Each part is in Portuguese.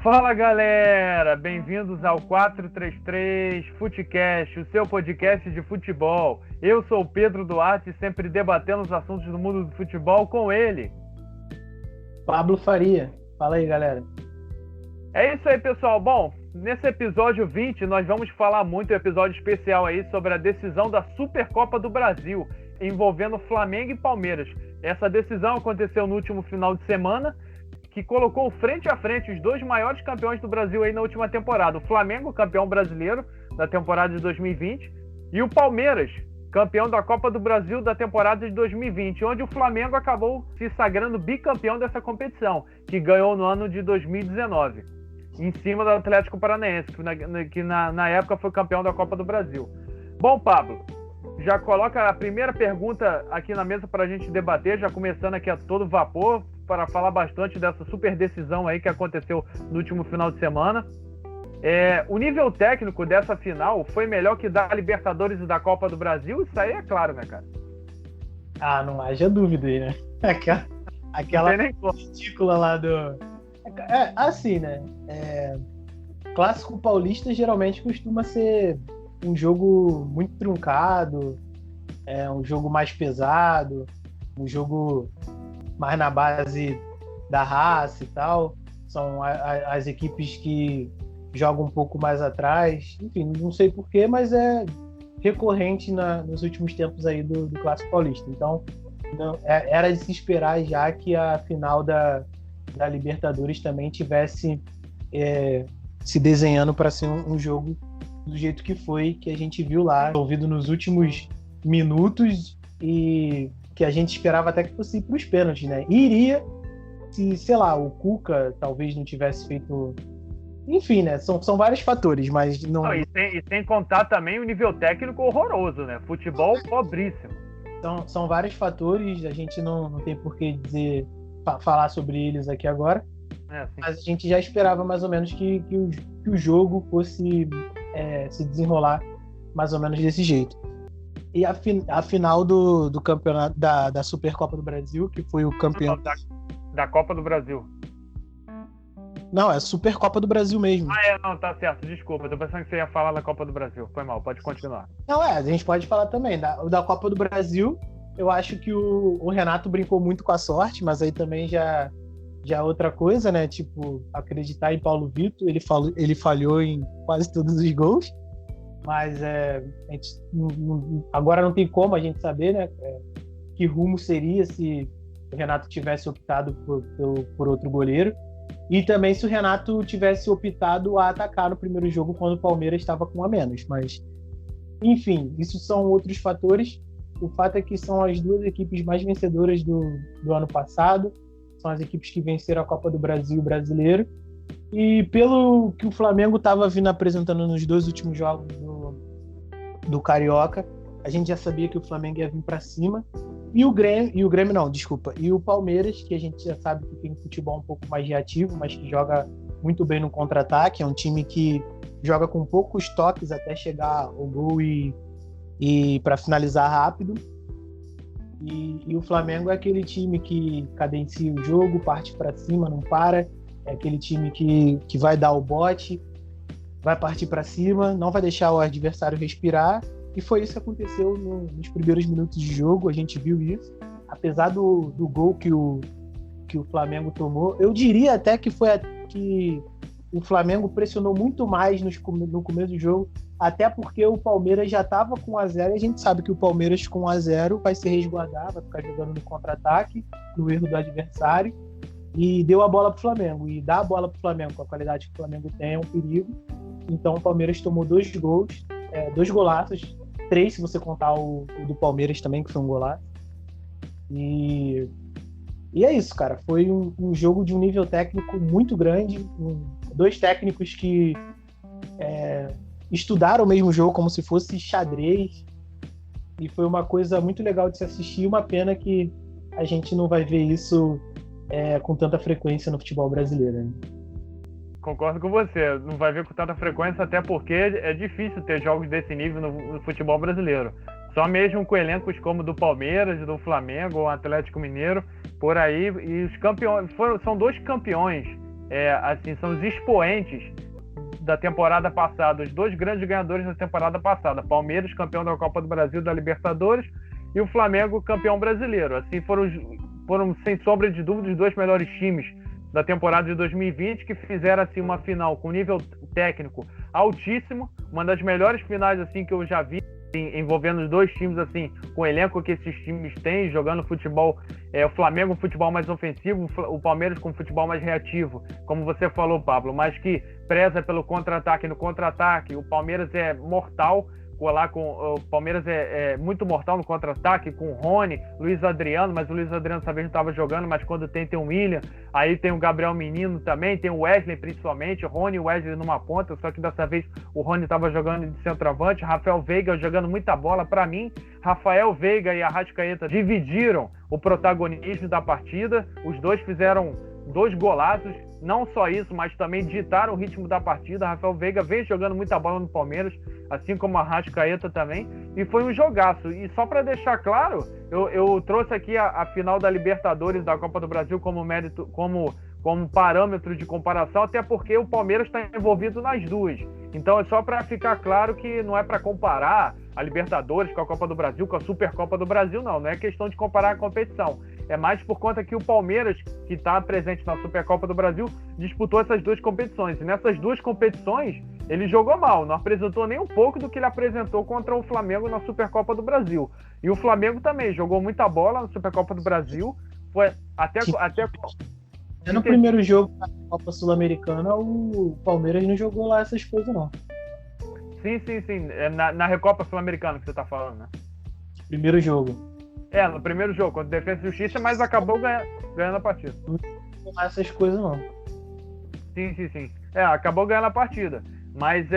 Fala galera, bem-vindos ao 433 Futecast, o seu podcast de futebol. Eu sou o Pedro Duarte, sempre debatendo os assuntos do mundo do futebol com ele. Pablo Faria. Fala aí, galera. É isso aí, pessoal. Bom, nesse episódio 20 nós vamos falar muito, um episódio especial aí sobre a decisão da Supercopa do Brasil, envolvendo Flamengo e Palmeiras. Essa decisão aconteceu no último final de semana, que colocou frente a frente os dois maiores campeões do Brasil aí na última temporada. O Flamengo, campeão brasileiro da temporada de 2020, e o Palmeiras, campeão da Copa do Brasil da temporada de 2020, onde o Flamengo acabou se sagrando bicampeão dessa competição, que ganhou no ano de 2019, em cima do Atlético Paranaense, que na época foi campeão da Copa do Brasil. Bom, Pablo, já coloca a primeira pergunta aqui na mesa para a gente debater, já começando aqui a todo vapor, para falar bastante dessa super decisão aí que aconteceu no último final de semana. O nível técnico dessa final foi melhor que da Libertadores e da Copa do Brasil? Isso aí é claro, né, cara? Ah, não haja dúvida aí, né? Aquela ridícula lá do... assim, né? Clássico paulista geralmente costuma ser um jogo muito truncado, um jogo mais pesado, um jogo mais na base da raça e tal. São as equipes que jogam um pouco mais atrás. Enfim, não sei porquê, mas é recorrente nos últimos tempos aí do Clássico Paulista. Então, era de se esperar já que a final da Libertadores também tivesse se desenhando para ser um jogo do jeito que foi, que a gente viu lá, ouvido nos últimos minutos, e que a gente esperava até que fosse ir para os pênaltis, né? E iria se, sei lá, o Cuca talvez não tivesse feito... Enfim, né? São vários fatores, mas não... E sem contar também o nível técnico horroroso, né? Futebol pobríssimo. São vários fatores, a gente não tem por que falar sobre eles aqui agora, mas a gente já esperava mais ou menos que o jogo fosse se desenrolar mais ou menos desse jeito. E a final do campeonato da Supercopa do Brasil, que foi o campeão... Da Copa do Brasil. Não, é Supercopa do Brasil mesmo. Não, tá certo, desculpa. Tô pensando que você ia falar da Copa do Brasil. Foi mal, pode continuar. Não, a gente pode falar também. Da Copa do Brasil, eu acho que o Renato brincou muito com a sorte, mas aí também já é outra coisa, né? Tipo, acreditar em Paulo Vitor, ele falhou em quase todos os gols. Mas a gente agora não tem como a gente saber, né, que rumo seria se o Renato tivesse optado por outro goleiro, e também se o Renato tivesse optado a atacar no primeiro jogo quando o Palmeiras estava com a menos. Mas, enfim, isso são outros fatores. O fato é que são as duas equipes mais vencedoras do ano passado, são as equipes que venceram a Copa do Brasil e o Brasileiro. E pelo que o Flamengo estava vindo apresentando nos dois últimos jogos do Carioca, a gente já sabia que o Flamengo ia vir para cima. E o Grêmio não, desculpa. E o Palmeiras, que a gente já sabe que tem um futebol um pouco mais reativo, mas que joga muito bem no contra-ataque. É um time que joga com poucos toques até chegar ao gol e para finalizar rápido. E o Flamengo é aquele time que cadencia o jogo, parte para cima, não para. É aquele time que vai dar o bote, vai partir para cima, não vai deixar o adversário respirar. E foi isso que aconteceu nos primeiros minutos de jogo, a gente viu isso. Apesar do gol que o Flamengo tomou, eu diria até que que o Flamengo pressionou muito mais no começo do jogo, até porque o Palmeiras já estava com 1-0, e a gente sabe que o Palmeiras com 1-0 vai se resguardar, vai ficar jogando no contra-ataque, no erro do adversário, e deu a bola para o Flamengo. E dar a bola para o Flamengo com a qualidade que o Flamengo tem é um perigo. Então o Palmeiras tomou 2 gols, 2 golaços, 3 se você contar o do Palmeiras também, que foi um golaço. E é isso, cara. Foi um jogo de um nível técnico muito grande, 2 técnicos que estudaram o mesmo jogo como se fosse xadrez, e foi uma coisa muito legal de se assistir. Uma pena que a gente não vai ver isso com tanta frequência no futebol brasileiro, né? Concordo com você, não vai ver com tanta frequência, até porque é difícil ter jogos desse nível no futebol brasileiro. Só mesmo com elencos como do Palmeiras, do Flamengo, o Atlético Mineiro, por aí. E os campeões são 2 campeões assim, são os expoentes da temporada passada, os dois grandes ganhadores da temporada passada, Palmeiras, campeão da Copa do Brasil, da Libertadores, e o Flamengo, campeão brasileiro. Assim, foram sem sombra de dúvida, os dois melhores times da temporada de 2020, que fizeram assim, uma final com nível técnico altíssimo, uma das melhores finais assim, que eu já vi, envolvendo os dois times assim, com o elenco que esses times têm, jogando futebol, o Flamengo com futebol mais ofensivo, o Palmeiras com futebol mais reativo, como você falou, Pablo, mas que preza pelo contra-ataque. No contra-ataque, o Palmeiras é mortal, o Palmeiras é muito mortal no contra-ataque, com o Rony, Luiz Adriano, mas o Luiz Adriano dessa vez não estava jogando, mas quando tem o William, aí tem o Gabriel Menino também, tem o Wesley principalmente, o Rony e o Wesley numa ponta, só que dessa vez o Rony estava jogando de centroavante, Rafael Veiga jogando muita bola. Para mim, Rafael Veiga e Arrascaeta dividiram o protagonismo da partida, os dois fizeram 2 golaços, não só isso, mas também ditaram o ritmo da partida. Rafael Veiga vem jogando muita bola no Palmeiras, assim como a Arrascaeta também, e foi um jogaço. E só para deixar claro, eu trouxe aqui a final da Libertadores da Copa do Brasil como mérito, como parâmetro de comparação, até porque o Palmeiras está envolvido nas duas. Então é só para ficar claro que não é para comparar a Libertadores com a Copa do Brasil, com a Supercopa do Brasil, não é questão de comparar a competição. É mais por conta que o Palmeiras, que está presente na Supercopa do Brasil, disputou essas 2 competições. E nessas 2 competições, ele jogou mal, não apresentou nem um pouco do que ele apresentou contra o Flamengo na Supercopa do Brasil. E o Flamengo também jogou muita bola na Supercopa do Brasil. Foi até no primeiro jogo da Copa Sul-Americana, o Palmeiras não jogou lá essas coisas, não. Sim. Na Recopa Sul-Americana que você está falando, né? Primeiro jogo. No primeiro jogo, contra o Defensa e Justiça, mas acabou ganhando a partida. Não jogou essas coisas, não. Sim. Acabou ganhando a partida. Mas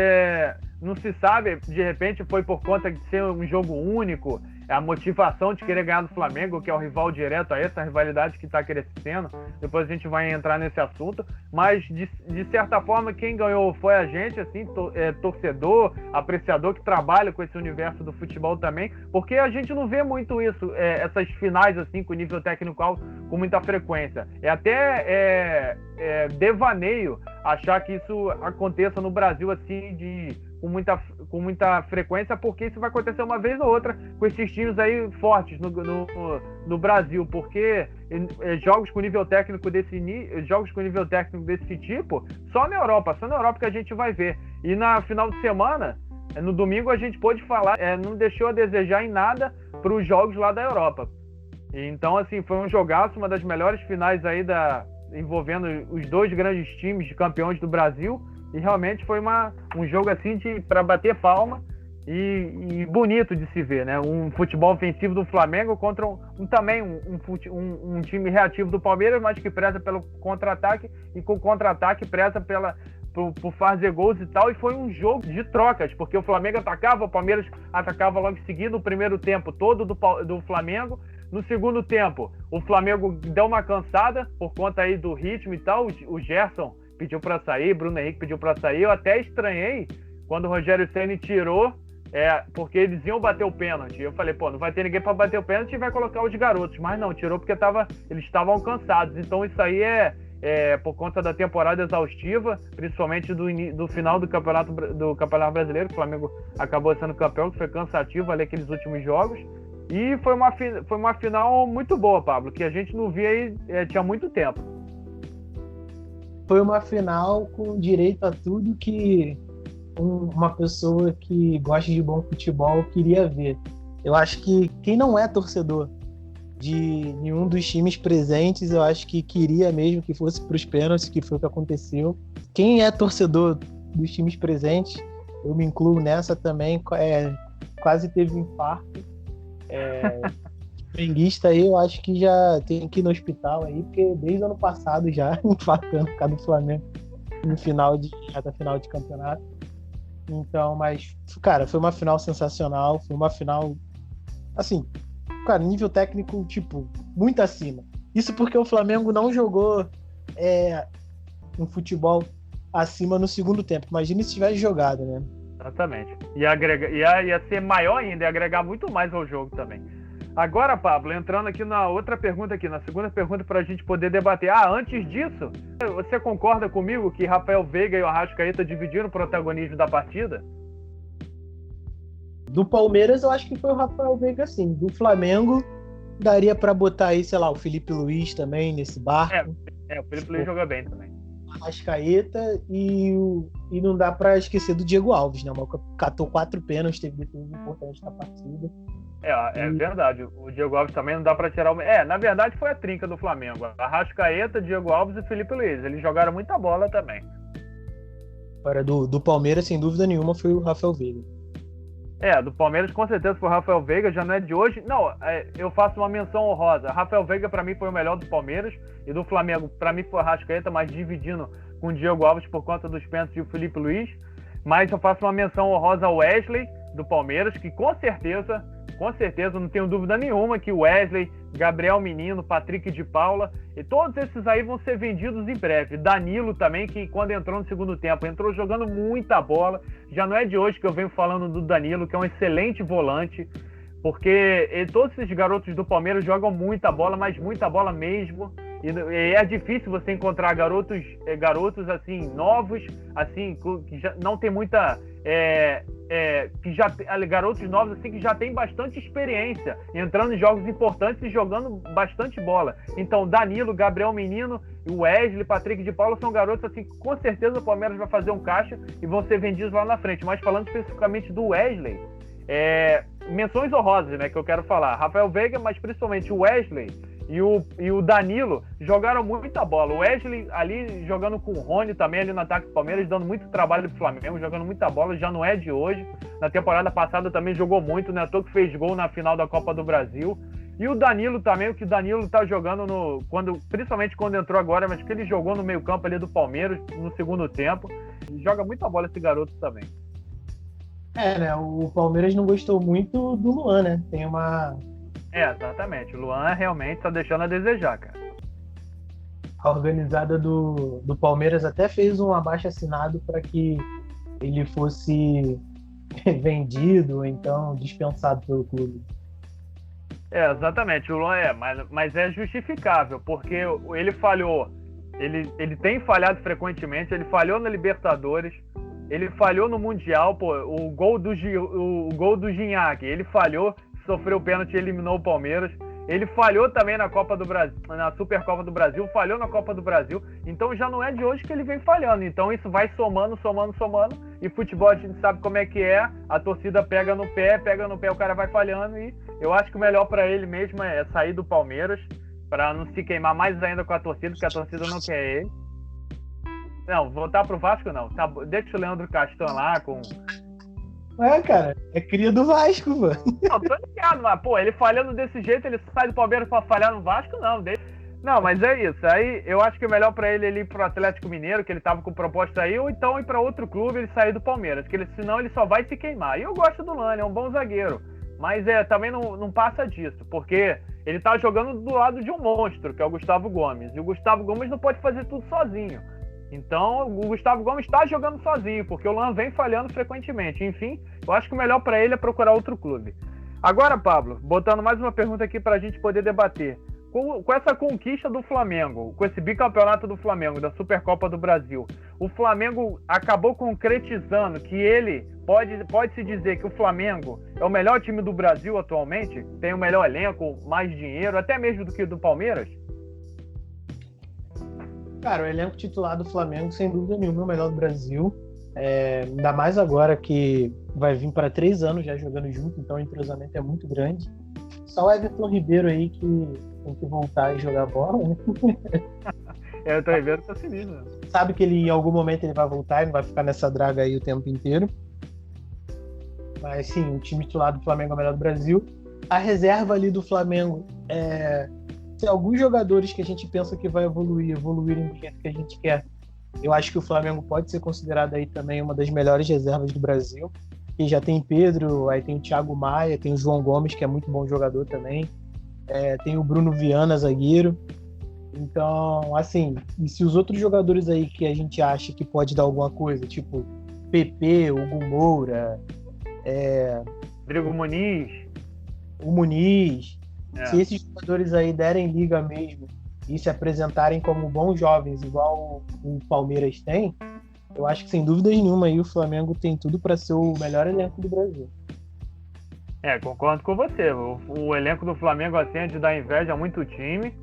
não se sabe, de repente foi por conta de ser um jogo único, a motivação de querer ganhar do Flamengo, que é o rival direto a essa rivalidade que está crescendo. Depois a gente vai entrar nesse assunto, mas de certa forma quem ganhou foi a gente, assim, torcedor, apreciador que trabalha com esse universo do futebol também, porque a gente não vê muito isso, essas finais assim com nível técnico alto com muita frequência. É até devaneio achar que isso aconteça no Brasil assim com muita frequência, porque isso vai acontecer uma vez ou outra com esses times aí fortes no Brasil, porque jogos com nível técnico desse tipo, só na Europa que a gente vai ver. E na final de semana, no domingo, a gente pôde falar, não deixou a desejar em nada para os jogos lá da Europa. Então, assim, foi um jogaço, uma das melhores finais aí envolvendo os 2 grandes times de campeões do Brasil. E realmente foi um jogo assim para bater palma e bonito de se ver, né? Um futebol ofensivo do Flamengo contra um time reativo do Palmeiras, mas que preza pelo contra-ataque, e com o contra-ataque preza por fazer gols e tal. E foi um jogo de trocas, porque o Flamengo atacava, o Palmeiras atacava logo em seguida, o primeiro tempo todo do Flamengo. No segundo tempo, o Flamengo deu uma cansada por conta aí do ritmo e tal. O Gerson pediu para sair, Bruno Henrique pediu para sair. Eu até estranhei quando o Rogério Ceni tirou, porque eles iam bater o pênalti. Eu falei, não vai ter ninguém para bater o pênalti e vai colocar os garotos. Mas não, tirou porque eles estavam cansados. Então isso aí é por conta da temporada exaustiva, principalmente do final do Campeonato Brasileiro, que o Flamengo acabou sendo campeão, que foi cansativo ali aqueles últimos jogos. E foi uma final muito boa, Pablo, que a gente não via aí tinha muito tempo. Foi uma final com direito a tudo que uma pessoa que gosta de bom futebol queria ver. Eu acho que quem não é torcedor de nenhum dos times presentes, eu acho que queria mesmo que fosse para os pênaltis, que foi o que aconteceu. Quem é torcedor dos times presentes, eu me incluo nessa também, quase teve um infarto. Flamenguista aí, eu acho que já tem que ir no hospital aí, porque desde o ano passado já infartando por causa do Flamengo no reta final de campeonato. Então, mas, cara, foi uma final sensacional, foi uma final, assim, cara, nível técnico, tipo, muito acima. Isso porque o Flamengo não jogou um futebol acima no segundo tempo. Imagina se tivesse jogado, né? Exatamente. Ia ser maior ainda, ia agregar muito mais ao jogo também. Agora, Pablo, entrando aqui na outra pergunta aqui, na segunda pergunta para a gente poder debater. Antes disso, você concorda comigo que Rafael Veiga e o Arrascaeta dividiram o protagonismo da partida? Do Palmeiras, eu acho que foi o Rafael Veiga, sim. Do Flamengo, daria para botar aí, sei lá, o Felipe Luiz também nesse barco. O Felipe Luiz joga bem também. Arrascaeta e não dá para esquecer do Diego Alves, né? Catou 4 pênaltis, teve defesas importantes na partida. Verdade. O Diego Alves também não dá para tirar o... na verdade foi a trinca do Flamengo. Arrascaeta, Diego Alves e Felipe Luiz. Eles jogaram muita bola também. Agora, do Palmeiras, sem dúvida nenhuma, foi o Rafael Veiga. Do Palmeiras com certeza foi o Rafael Veiga, já não é de hoje. Não, eu faço uma menção honrosa. Rafael Veiga para mim foi o melhor do Palmeiras, e do Flamengo para mim foi o Arrascaeta, mas dividindo com o Diego Alves por conta dos pênaltis e o Felipe Luiz. Mas eu faço uma menção honrosa ao Wesley do Palmeiras, que com certeza, não tenho dúvida nenhuma que o Wesley, Gabriel Menino, Patrick de Paula, e todos esses aí vão ser vendidos em breve. Danilo também, que quando entrou no segundo tempo, entrou jogando muita bola. Já não é de hoje que eu venho falando do Danilo, que é um excelente volante, porque todos esses garotos do Palmeiras jogam muita bola, mas muita bola mesmo. E é difícil você encontrar garotos assim, novos, assim, que já não tem muita... garotos novos assim que já tem bastante experiência, entrando em jogos importantes e jogando bastante bola. Então Danilo, Gabriel Menino, Wesley, Patrick de Paula são garotos assim que com certeza o Palmeiras vai fazer um caixa e vão ser vendidos lá na frente. Mas falando especificamente do Wesley, menções honrosas, né, que eu quero falar. Rafael Veiga, mas principalmente o Wesley e o Danilo jogaram muita bola. O Wesley ali jogando com o Rony também ali no ataque do Palmeiras, dando muito trabalho pro Flamengo, jogando muita bola, já não é de hoje. Na temporada passada também jogou muito, né? À toa que fez gol na final da Copa do Brasil. E o Danilo também, o que o Danilo tá jogando principalmente quando entrou agora, mas que ele jogou no meio-campo ali do Palmeiras no segundo tempo. Joga muita bola esse garoto também. Né? O Palmeiras não gostou muito do Luan, né? Tem uma... exatamente. O Luan realmente tá deixando a desejar, cara. A organizada do Palmeiras até fez um abaixo-assinado para que ele fosse vendido ou então dispensado pelo clube. Exatamente. O Luan mas é justificável, porque ele falhou. Ele tem falhado frequentemente, ele falhou na Libertadores, ele falhou no Mundial, o gol do Gignac, ele falhou, sofreu pênalti e eliminou o Palmeiras. Ele falhou também na Copa do Brasil, na Supercopa do Brasil, falhou na Copa do Brasil. Então já não é de hoje que ele vem falhando. Então isso vai somando. E futebol a gente sabe como é que é. A torcida pega no pé, o cara vai falhando. E eu acho que o melhor para ele mesmo é sair do Palmeiras, para não se queimar mais ainda com a torcida, porque a torcida não quer ele. Não, voltar pro Vasco não. Deixa o Leandro Castan lá com... cara, é cria do Vasco, mano. Não, tô ligado, mas, ele falhando desse jeito, ele sai do Palmeiras pra falhar no Vasco, não. Não, mas é isso. Aí eu acho que é melhor pra ele ir pro Atlético Mineiro, que ele tava com proposta aí, ou então ir pra outro clube e ele sair do Palmeiras, que senão ele só vai se queimar. E eu gosto do Lani, é um bom zagueiro. Mas também não passa disso, porque ele tá jogando do lado de um monstro, que é o Gustavo Gomes. E o Gustavo Gomes não pode fazer tudo sozinho. Então, o Gustavo Gomes está jogando sozinho, porque o Luan vem falhando frequentemente. Enfim, eu acho que o melhor para ele é procurar outro clube. Agora, Pablo, botando mais uma pergunta aqui para a gente poder debater. Com essa conquista do Flamengo, com esse bicampeonato do Flamengo, da Supercopa do Brasil, o Flamengo acabou concretizando que ele pode-se dizer que o Flamengo é o melhor time do Brasil atualmente? Tem o melhor elenco, mais dinheiro, até mesmo do que o do Palmeiras? Cara, o elenco titular do Flamengo, sem dúvida nenhuma, é o melhor do Brasil. Ainda mais agora que vai vir para 3 anos já jogando junto, então o entrosamento é muito grande. Só o Everton Ribeiro aí que tem que voltar e jogar bola, né? O Everton Ribeiro tá sinistro, né? Sabe que em algum momento ele vai voltar e não vai ficar nessa draga aí o tempo inteiro. Mas sim, o time titular do Flamengo é o melhor do Brasil. A reserva ali do Flamengo se alguns jogadores que a gente pensa que vai evoluírem do jeito que a gente quer, eu acho que o Flamengo pode ser considerado aí também uma das melhores reservas do Brasil. E já tem Pedro, aí tem o Thiago Maia, tem o João Gomes, que é muito bom jogador também. Tem o Bruno Viana, zagueiro. Então, assim, e se os outros jogadores aí que a gente acha que pode dar alguma coisa, tipo PP, Hugo Moura, Rodrigo Muniz, o Muniz, Se esses jogadores aí derem liga mesmo e se apresentarem como bons jovens, igual o Palmeiras tem, eu acho que sem dúvidas nenhuma aí o Flamengo tem tudo para ser o melhor elenco do Brasil. Concordo com você. O elenco do Flamengo assim é de dar inveja a muito time.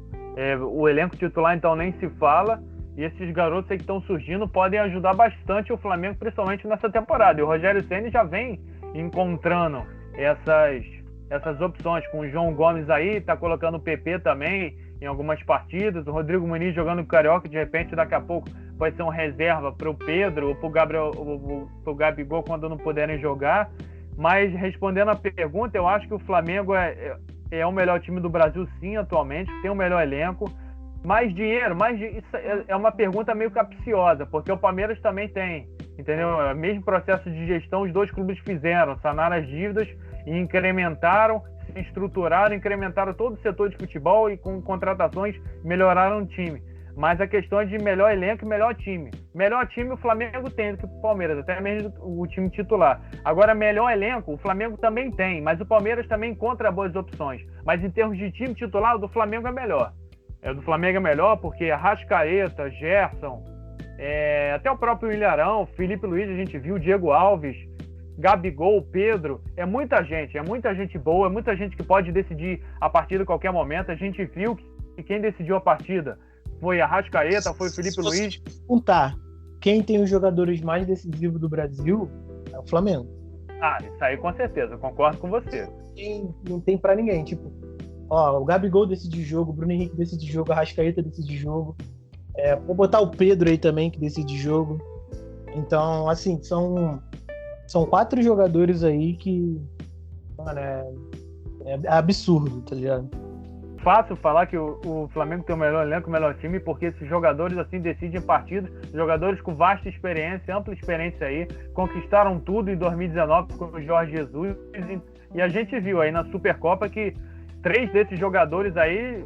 O elenco titular então nem se fala. E esses garotos aí que estão surgindo podem ajudar bastante o Flamengo, principalmente nessa temporada. E o Rogério Ceni já vem encontrando essas opções. Com o João Gomes aí, tá colocando o PP também em algumas partidas. O Rodrigo Muniz jogando o Carioca, de repente daqui a pouco vai ser um reserva para o Pedro ou para o Gabigol quando não puderem jogar. Mas respondendo a pergunta, eu acho que o Flamengo é o melhor time do Brasil sim, atualmente, tem o melhor elenco. Mais dinheiro, isso é uma pergunta meio capciosa, porque o Palmeiras também tem, entendeu? O mesmo processo de gestão os dois clubes fizeram, sanaram as dívidas e incrementaram, se estruturaram, incrementaram todo o setor de futebol e com contratações melhoraram o time. Mas a questão é de melhor elenco e melhor time. Melhor time o Flamengo tem do que o Palmeiras, até mesmo o time titular. Agora, melhor elenco o Flamengo também tem, mas o Palmeiras também encontra boas opções. Mas em termos de time titular, o do Flamengo é melhor. O do Flamengo é melhor porque Arrascaeta, Gerson, até o próprio Ilharão, Felipe Luiz, a gente viu, Diego Alves, Gabigol, Pedro, é muita gente boa, é muita gente que pode decidir a partida a qualquer momento. A gente viu que quem decidiu a partida foi Arrascaeta, foi o Felipe Luiz. Perguntar quem tem os jogadores mais decisivos do Brasil é o Flamengo. Isso aí com certeza, concordo com você. Não tem pra ninguém, o Gabigol decide jogo, o Bruno Henrique decide jogo, a Arrascaeta decide jogo. Vou botar o Pedro aí também, que decide jogo. Então, assim, são 4 jogadores aí que, mano, é absurdo, tá ligado? Fácil falar que o Flamengo tem o melhor elenco, o melhor time, porque esses jogadores assim decidem partidas, jogadores com vasta experiência, ampla experiência aí, conquistaram tudo em 2019 com o Jorge Jesus, e a gente viu aí na Supercopa que 3 desses jogadores aí,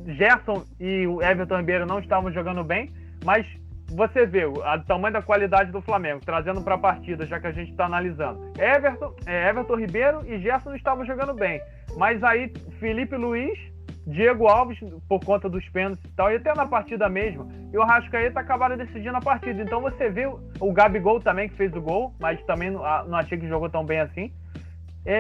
Gerson e o Everton Ribeiro não estavam jogando bem, mas você vê o tamanho da qualidade do Flamengo, trazendo para a partida, já que a gente está analisando. Everton Ribeiro e Gerson não estavam jogando bem, mas aí Felipe Luiz, Diego Alves, por conta dos pênaltis e tal, e até na partida mesmo, e o Arrascaeta acabaram decidindo a partida. Então você vê o Gabigol também, que fez o gol, mas também não achei que jogou tão bem assim.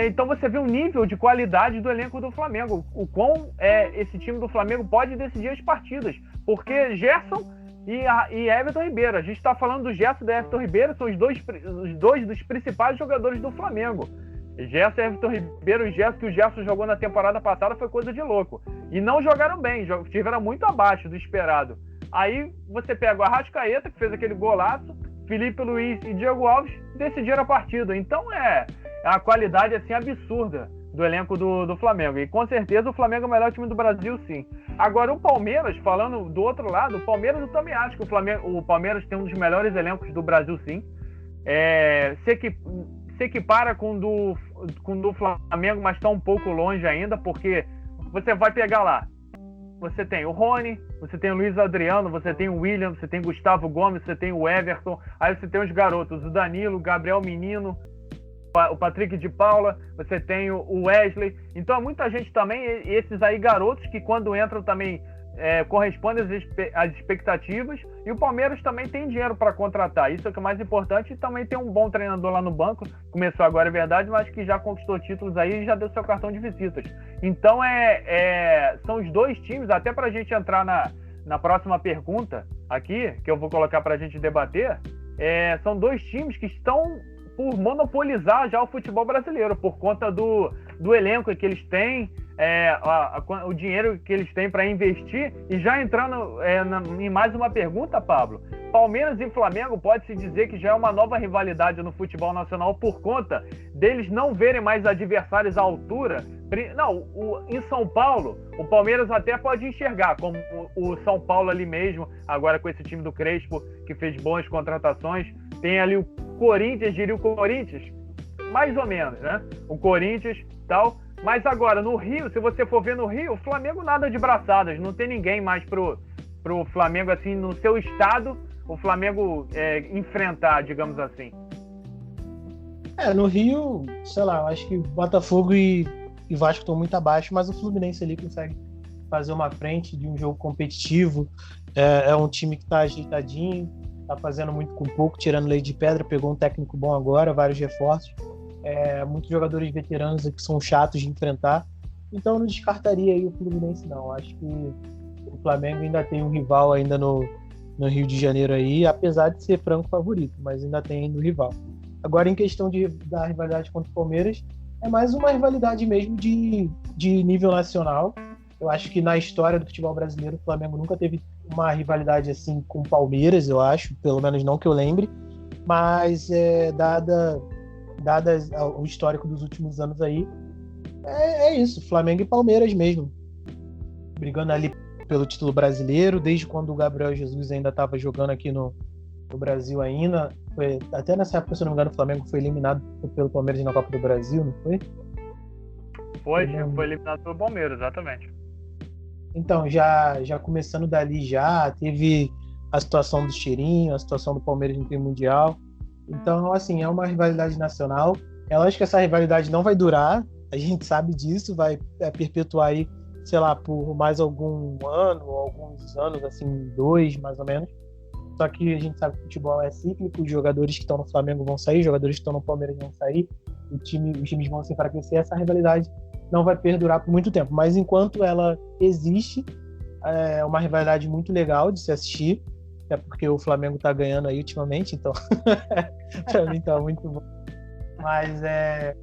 Então você vê o nível de qualidade do elenco do Flamengo, o quão esse time do Flamengo pode decidir as partidas, porque Gerson e Everton Ribeiro, a gente está falando do Gerson e do Everton Ribeiro, são os dois dos principais jogadores do Flamengo. Gerson e Everton Ribeiro, que o Gerson jogou na temporada passada foi coisa de louco, e não jogaram bem, estiveram muito abaixo do esperado. Aí você pega o Arrascaeta, que fez aquele golaço, Felipe Luiz e Diego Alves decidiram a partida. Então é a qualidade assim absurda do elenco do Flamengo. E com certeza o Flamengo é o melhor time do Brasil, sim. Agora o Palmeiras, falando do outro lado, o Palmeiras eu também acho que o Palmeiras tem um dos melhores elencos do Brasil, sim. Se equipara com o do Flamengo, mas está um pouco longe ainda, porque você vai pegar lá. Você tem o Rony, você tem o Luiz Adriano, você tem o William, você tem o Gustavo Gomes, você tem o Everton, aí você tem os garotos, o Danilo, o Gabriel Menino, o Patrick de Paula, você tem o Wesley. Então há muita gente também, esses aí garotos que quando entram também correspondem às expectativas, e o Palmeiras também tem dinheiro para contratar, isso é o que é mais importante, e também tem um bom treinador lá no banco, começou agora é verdade, mas que já conquistou títulos aí e já deu seu cartão de visitas. Então são os dois times, até para a gente entrar na próxima pergunta aqui, que eu vou colocar para a gente debater, são dois times que estão por monopolizar já o futebol brasileiro, por conta do elenco que eles têm, o dinheiro que eles têm para investir. E já entrando em mais uma pergunta, Pablo, Palmeiras e Flamengo pode-se dizer que já é uma nova rivalidade no futebol nacional por conta deles não verem mais adversários à altura. Não, em São Paulo, o Palmeiras até pode enxergar, como o São Paulo ali mesmo, agora com esse time do Crespo, que fez boas contratações. Tem ali o Corinthians, diria o Corinthians, mais ou menos, né? O Corinthians e tal. Mas agora, no Rio, se você for ver no Rio, o Flamengo nada de braçadas. Não tem ninguém mais pro Flamengo, assim, no seu estado, o Flamengo enfrentar, digamos assim. No Rio, sei lá, eu acho que Botafogo e e Vasco estão muito abaixo, mas o Fluminense ali consegue fazer uma frente de um jogo competitivo. É um time que está ajeitadinho, está fazendo muito com pouco, tirando lei de pedra, pegou um técnico bom agora, vários reforços. Muitos jogadores veteranos que são chatos de enfrentar. Então eu não descartaria aí o Fluminense, não. Acho que o Flamengo ainda tem um rival ainda no Rio de Janeiro aí, apesar de ser franco favorito, mas ainda tem ainda um rival. Agora, em questão da rivalidade contra o Palmeiras, é mais uma rivalidade mesmo de nível nacional. Eu acho que na história do futebol brasileiro, o Flamengo nunca teve uma rivalidade assim com o Palmeiras, eu acho, pelo menos não que eu lembre, mas dada o histórico dos últimos anos aí, é isso, Flamengo e Palmeiras mesmo, brigando ali pelo título brasileiro, desde quando o Gabriel Jesus ainda estava jogando aqui no Brasil ainda. Até nessa época, se eu não me engano, o Flamengo foi eliminado pelo Palmeiras na Copa do Brasil, não foi? Foi eliminado pelo Palmeiras, exatamente. Então, já começando dali, já teve a situação do Cheirinho, a situação do Palmeiras no time mundial. Então, assim, é uma rivalidade nacional. É lógico que essa rivalidade não vai durar, a gente sabe disso, vai perpetuar aí, sei lá, por mais algum ano, ou alguns anos, assim, 2 mais ou menos. Só que a gente sabe que o futebol é cíclico, os jogadores que estão no Flamengo vão sair, os jogadores que estão no Palmeiras vão sair, os times vão se enfraquecer, essa rivalidade não vai perdurar por muito tempo. Mas enquanto ela existe, é uma rivalidade muito legal de se assistir, até porque o Flamengo tá ganhando aí ultimamente, então pra mim tá muito bom. Mas é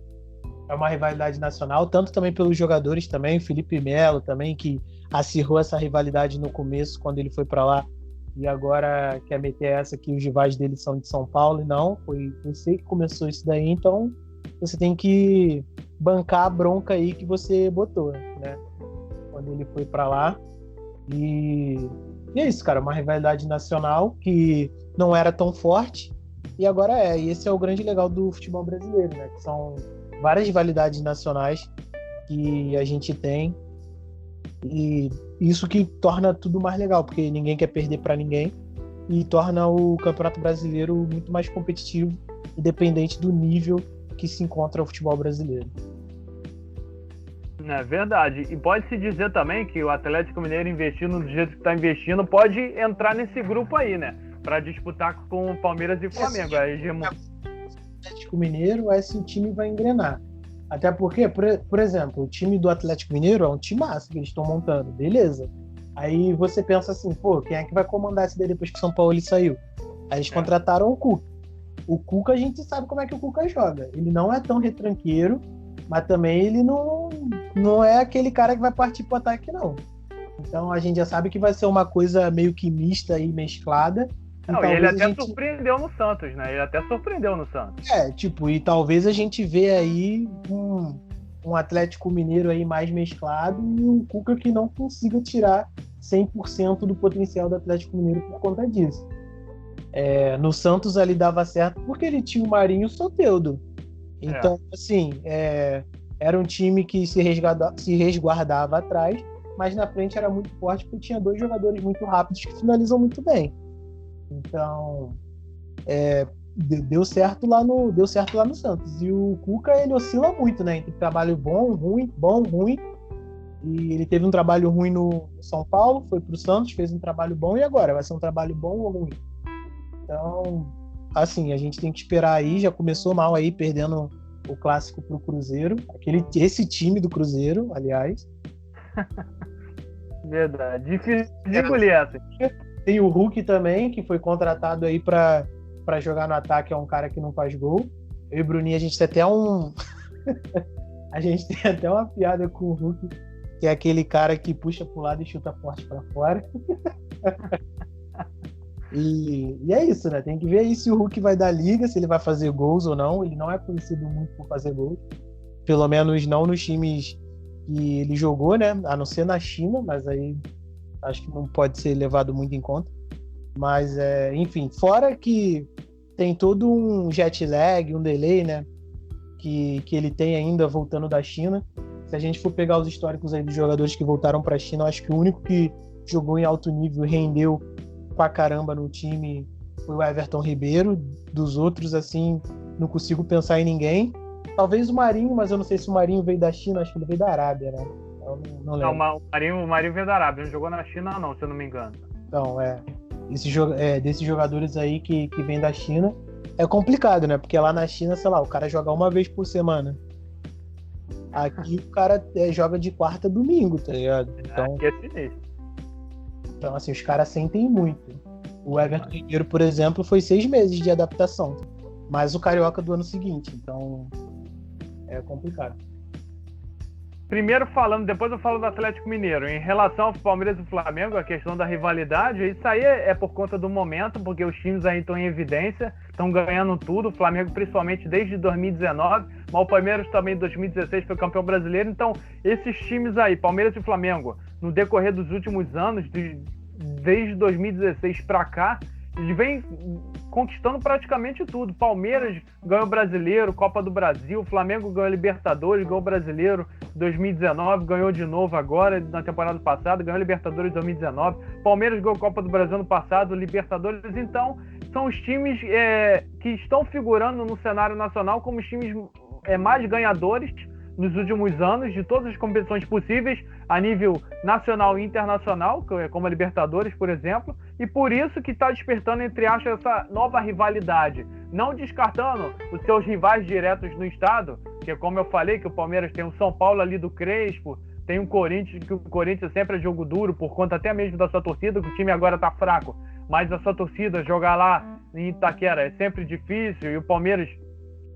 uma rivalidade nacional, tanto também pelos jogadores também, o Felipe Melo também, que acirrou essa rivalidade no começo, quando ele foi para lá, e agora quer meter essa que os rivais dele são de São Paulo, e não, foi você que começou isso daí, então você tem que bancar a bronca aí que você botou, né? Quando ele foi para lá. E é isso, cara, uma rivalidade nacional que não era tão forte e agora é. E esse é o grande legal do futebol brasileiro, né? Que são várias rivalidades nacionais que a gente tem e isso que torna tudo mais legal, porque ninguém quer perder para ninguém e torna o Campeonato Brasileiro muito mais competitivo, independente do nível que se encontra o futebol brasileiro. É verdade. E pode-se dizer também que o Atlético Mineiro, investindo do jeito que está investindo, pode entrar nesse grupo aí, né? Para disputar com o Palmeiras e Flamengo. O Atlético Mineiro, esse time vai engrenar. Até porque, por exemplo, o time do Atlético Mineiro é um timaço que eles estão montando, beleza. Aí você pensa assim, pô, quem é que vai comandar esse daí depois que o São Paulo saiu? Aí eles contrataram o Cuca. O Cuca, a gente sabe como é que o Cuca joga. Ele não é tão retranqueiro, mas também ele não é aquele cara que vai partir pro ataque, não. Então a gente já sabe que vai ser uma coisa meio que mista e mesclada. Não, e ele até surpreendeu no Santos, né? Ele até surpreendeu no Santos. E talvez a gente vê aí um Atlético Mineiro aí mais mesclado e um Cuca que não consiga tirar 100% do potencial do Atlético Mineiro por conta disso. No Santos ali dava certo porque ele tinha o Marinho e o Soteldo. Então, assim, era um time que se resguardava atrás, mas na frente era muito forte porque tinha 2 jogadores muito rápidos que finalizam muito bem. Então, deu certo lá no Santos. E o Cuca, ele oscila muito, né? Entre trabalho bom, ruim. E ele teve um trabalho ruim no São Paulo, foi pro Santos, fez um trabalho bom e agora vai ser um trabalho bom ou ruim? Então, assim, a gente tem que esperar aí. Já começou mal aí, perdendo o clássico pro Cruzeiro. Esse time do Cruzeiro, aliás. Verdade. Difícil de engolir essa. Tem o Hulk também, que foi contratado aí pra jogar no ataque, é um cara que não faz gol. Eu e o Bruninho, a gente tem até a gente tem até uma piada com o Hulk, que é aquele cara que puxa pro lado e chuta forte pra fora. E é isso, né? Tem que ver aí se o Hulk vai dar liga, se ele vai fazer gols ou não. Ele não é conhecido muito por fazer gols. Pelo menos não nos times que ele jogou, né? A não ser na China, mas aí acho que não pode ser levado muito em conta. Mas, enfim, fora que tem todo um jet lag, um delay, né? Que ele tem ainda voltando da China. Se a gente for pegar os históricos aí dos jogadores que voltaram para a China, eu acho que o único que jogou em alto nível e rendeu pra caramba no time foi o Everton Ribeiro. Dos outros, assim, não consigo pensar em ninguém. Talvez o Marinho, mas eu não sei se o Marinho veio da China, acho que ele veio da Arábia, né? Eu não lembro. Não, o Marinho veio da Arábia, não jogou na China não, se eu não me engano. Então, desses jogadores aí que vêm da China, é complicado, né? Porque lá na China, sei lá, o cara joga uma vez por semana. Aqui o cara joga de quarta a domingo, tá ligado? Então, aqui é sinistro. Então, assim, os caras sentem muito. O Everton Ribeiro, por exemplo, foi 6 meses de adaptação. Mas o Carioca do ano seguinte. Então, é complicado. Primeiro falando, depois eu falo do Atlético Mineiro. Em relação ao Palmeiras e Flamengo, a questão da rivalidade, isso aí é por conta do momento, porque os times aí estão em evidência, estão ganhando tudo. O Flamengo principalmente desde 2019, mas o Palmeiras também em 2016 foi campeão brasileiro. Então, esses times aí, Palmeiras e Flamengo, no decorrer dos últimos anos, desde 2016 para cá, eles vêm conquistando praticamente tudo. Palmeiras ganhou o Brasileiro, Copa do Brasil, Flamengo ganhou a Libertadores, ganhou o Brasileiro 2019, ganhou de novo agora, na temporada passada, ganhou a Libertadores 2019, Palmeiras ganhou a Copa do Brasil ano passado, Libertadores. Então, são os times que estão figurando no cenário nacional como os times mais ganhadores nos últimos anos, de todas as competições possíveis, a nível nacional e internacional, como a Libertadores, por exemplo, e por isso que está despertando, entre aspas, essa nova rivalidade, não descartando os seus rivais diretos no estado, que como eu falei, que o Palmeiras tem o São Paulo ali do Crespo, tem o Corinthians, que o Corinthians sempre é jogo duro, por conta até mesmo da sua torcida, que o time agora está fraco, mas a sua torcida jogar lá em Itaquera é sempre difícil, e o Palmeiras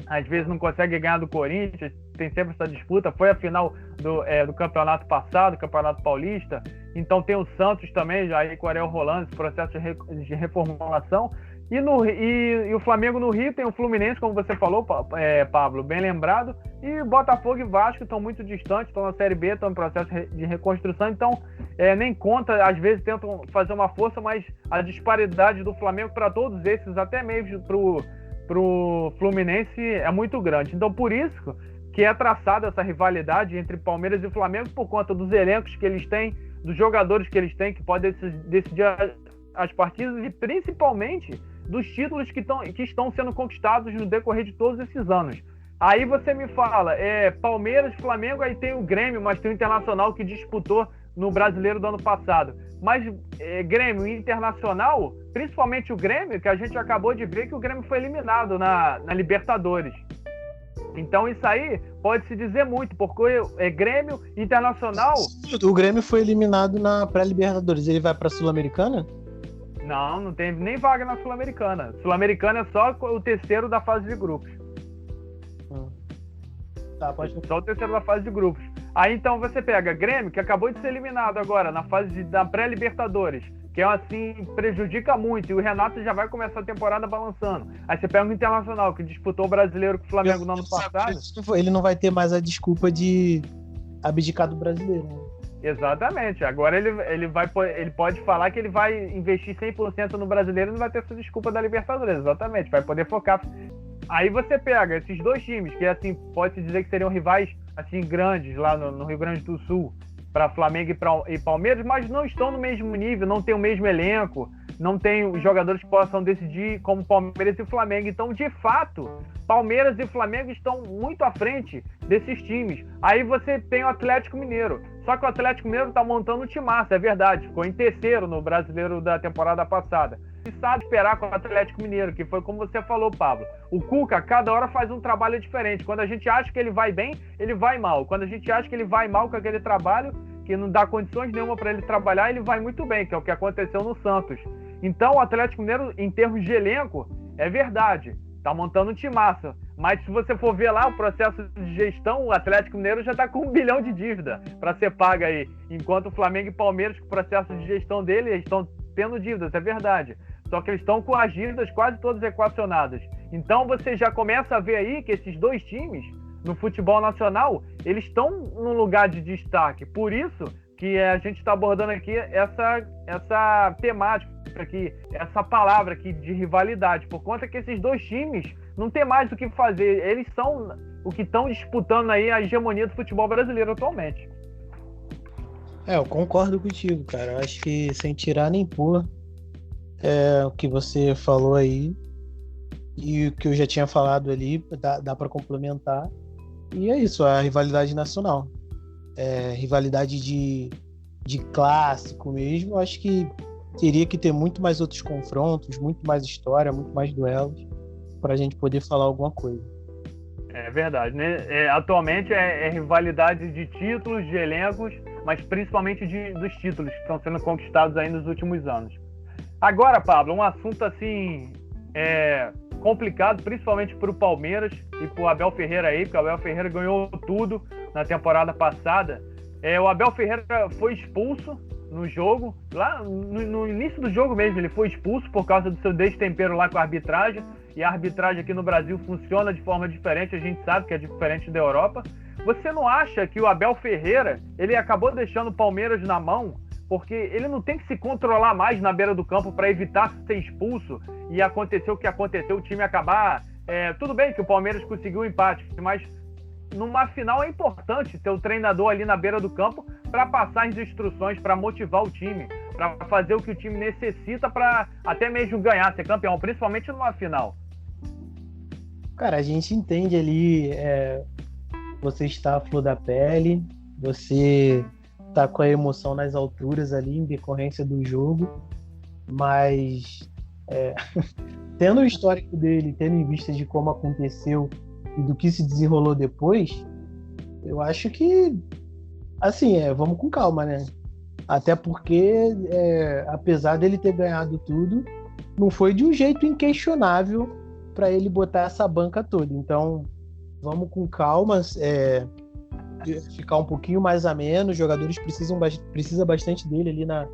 às vezes não consegue ganhar do Corinthians, tem sempre essa disputa, foi a final do campeonato passado, Campeonato Paulista, então tem o Santos também, já aí com o Ariel Rolando, esse processo de reformulação, e o Flamengo no Rio tem o Fluminense, como você falou, Pablo, bem lembrado, e Botafogo e Vasco estão muito distantes, estão na Série B, estão em processo de reconstrução, então nem conta, às vezes tentam fazer uma força, mas a disparidade do Flamengo para todos esses, até mesmo pro Fluminense, é muito grande. Então, por isso que é traçada essa rivalidade entre Palmeiras e Flamengo, por conta dos elencos que eles têm, dos jogadores que eles têm, que podem decidir as partidas, e principalmente dos títulos que estão sendo conquistados no decorrer de todos esses anos. Aí você me fala, Palmeiras, Flamengo, aí tem o Grêmio, mas tem o Internacional que disputou no Brasileiro do ano passado. Mas Grêmio e Internacional, principalmente o Grêmio, que a gente acabou de ver que o Grêmio foi eliminado na Libertadores. Então isso aí pode-se dizer muito, porque Grêmio, Internacional... O Grêmio foi eliminado na pré-Libertadores, ele vai para a Sul-Americana? Não tem nem vaga na Sul-Americana. Sul-Americana é só o terceiro da fase de grupos. Tá, pode... Só o terceiro da fase de grupos. Aí então você pega Grêmio, que acabou de ser eliminado agora na fase da pré-Libertadores, que assim prejudica muito, e o Renato já vai começar a temporada balançando. Aí você pega o Internacional, que disputou o Brasileiro com o Flamengo no ano passado. Ele não vai ter mais a desculpa de abdicar do Brasileiro, né? Exatamente. Agora ele pode falar que ele vai investir 100% no Brasileiro e não vai ter essa desculpa da Libertadores. Exatamente, vai poder focar. Aí você pega esses dois times, que assim, pode-se dizer que seriam rivais assim, grandes lá no Rio Grande do Sul, para Flamengo e Palmeiras, mas não estão no mesmo nível, não tem o mesmo elenco, não tem os jogadores que possam decidir como Palmeiras e Flamengo. Então, de fato, Palmeiras e Flamengo estão muito à frente desses times. Aí você tem o Atlético Mineiro. Só que o Atlético Mineiro está montando um timaço, é verdade. Ficou em terceiro no Brasileiro da temporada passada. E sabe esperar com o Atlético Mineiro, que foi como você falou, Pablo. O Cuca, cada hora faz um trabalho diferente. Quando a gente acha que ele vai bem, ele vai mal. Quando a gente acha que ele vai mal com aquele trabalho, que não dá condições nenhuma para ele trabalhar, ele vai muito bem, que é o que aconteceu no Santos. Então, o Atlético Mineiro, em termos de elenco, é verdade. Tá montando um timaço. Mas se você for ver lá o processo de gestão, o Atlético Mineiro já tá com 1 bilhão de dívida para ser paga aí. Enquanto o Flamengo e Palmeiras, com o processo de gestão dele, eles estão tendo dívidas, é verdade. Só que eles estão com as dívidas quase todas equacionadas. Então você já começa a ver aí que esses dois times, no futebol nacional, eles estão num lugar de destaque. Por isso que a gente está abordando aqui essa temática aqui, essa palavra aqui de rivalidade, por conta que esses dois times não tem mais o que fazer. Eles são o que estão disputando aí a hegemonia do futebol brasileiro atualmente. Eu concordo contigo, cara. Eu acho que sem tirar nem pôr o que você falou aí, E o que eu já tinha falado ali, dá para complementar. E é isso, a rivalidade nacional. Rivalidade de clássico mesmo. Eu acho que teria que ter muito mais outros confrontos, muito mais história, muito mais duelos, para a gente poder falar alguma coisa. É verdade, né? Atualmente é rivalidade de títulos, de elencos, mas principalmente dos títulos que estão sendo conquistados aí nos últimos anos. Agora, Pablo, um assunto assim complicado, principalmente para o Palmeiras e para o Abel Ferreira aí, porque o Abel Ferreira ganhou tudo na temporada passada. O Abel Ferreira foi expulso no jogo, lá no início do jogo mesmo, ele foi expulso por causa do seu destempero lá com a arbitragem, e a arbitragem aqui no Brasil funciona de forma diferente, a gente sabe que é diferente da Europa. Você não acha que o Abel Ferreira, ele acabou deixando o Palmeiras na mão, porque ele não tem que se controlar mais na beira do campo para evitar ser expulso e acontecer o que aconteceu, o time acabar... tudo bem que o Palmeiras conseguiu o empate, mas numa final é importante ter o treinador ali na beira do campo para passar as instruções, para motivar o time, para fazer o que o time necessita para até mesmo ganhar, ser campeão, principalmente numa final. Cara, a gente entende ali, você está à flor da pele, você tá com a emoção nas alturas ali em decorrência do jogo, mas tendo o histórico dele, tendo em vista de como aconteceu e do que se desenrolou depois, eu acho que, assim, vamos com calma, né? Até porque, apesar dele ter ganhado tudo, não foi de um jeito inquestionável para ele botar essa banca toda. Então, vamos com calma, ficar um pouquinho mais ameno. Os jogadores precisam bastante dele ali na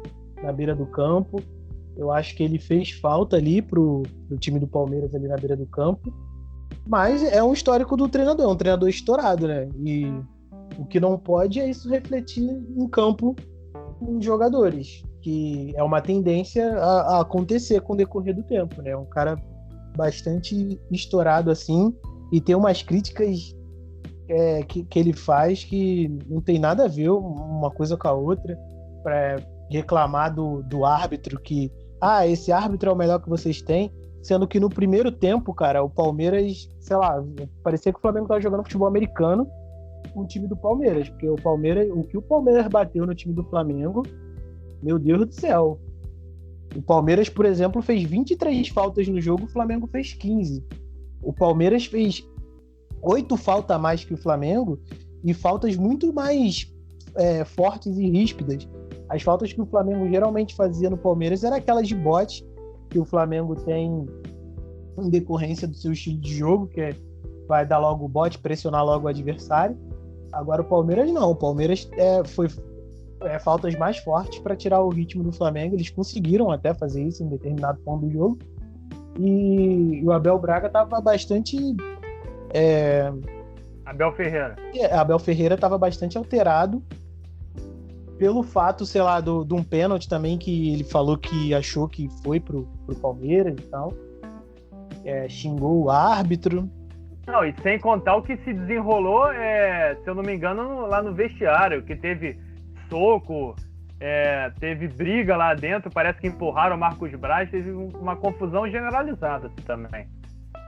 beira do campo. Eu acho que ele fez falta ali pro time do Palmeiras ali na beira do campo. Mas é um histórico do treinador, é um treinador estourado, né? E o que não pode é isso refletir em campo em jogadores, que é uma tendência a acontecer com o decorrer do tempo, né? Um cara bastante estourado assim, e tem umas críticas que ele faz que não tem nada a ver uma coisa com a outra, para reclamar do árbitro, que esse árbitro é o melhor que vocês têm, sendo que no primeiro tempo, cara, o Palmeiras, sei lá, parecia que o Flamengo estava jogando futebol americano com o time do Palmeiras, porque o que o Palmeiras bateu no time do Flamengo, meu Deus do céu. O Palmeiras, por exemplo, fez 23 faltas no jogo, o Flamengo fez 15. O Palmeiras fez 8 faltas a mais que o Flamengo, e faltas muito mais fortes e ríspidas. As faltas que o Flamengo geralmente fazia no Palmeiras eram aquelas de bote que o Flamengo tem em decorrência do seu estilo de jogo, que vai dar logo o bote, pressionar logo o adversário. Agora o Palmeiras não. O Palmeiras foi faltas mais fortes para tirar o ritmo do Flamengo. Eles conseguiram até fazer isso em determinado ponto do jogo. E o Abel Braga estava bastante... Abel Ferreira. Abel Ferreira estava bastante alterado pelo fato, sei lá, de um pênalti também que ele falou que achou que foi pro Palmeiras e tal. Xingou o árbitro. Não, e sem contar o que se desenrolou, se eu não me engano, lá no vestiário, que teve soco, teve briga lá dentro, parece que empurraram o Marcos Braz, teve uma confusão generalizada também.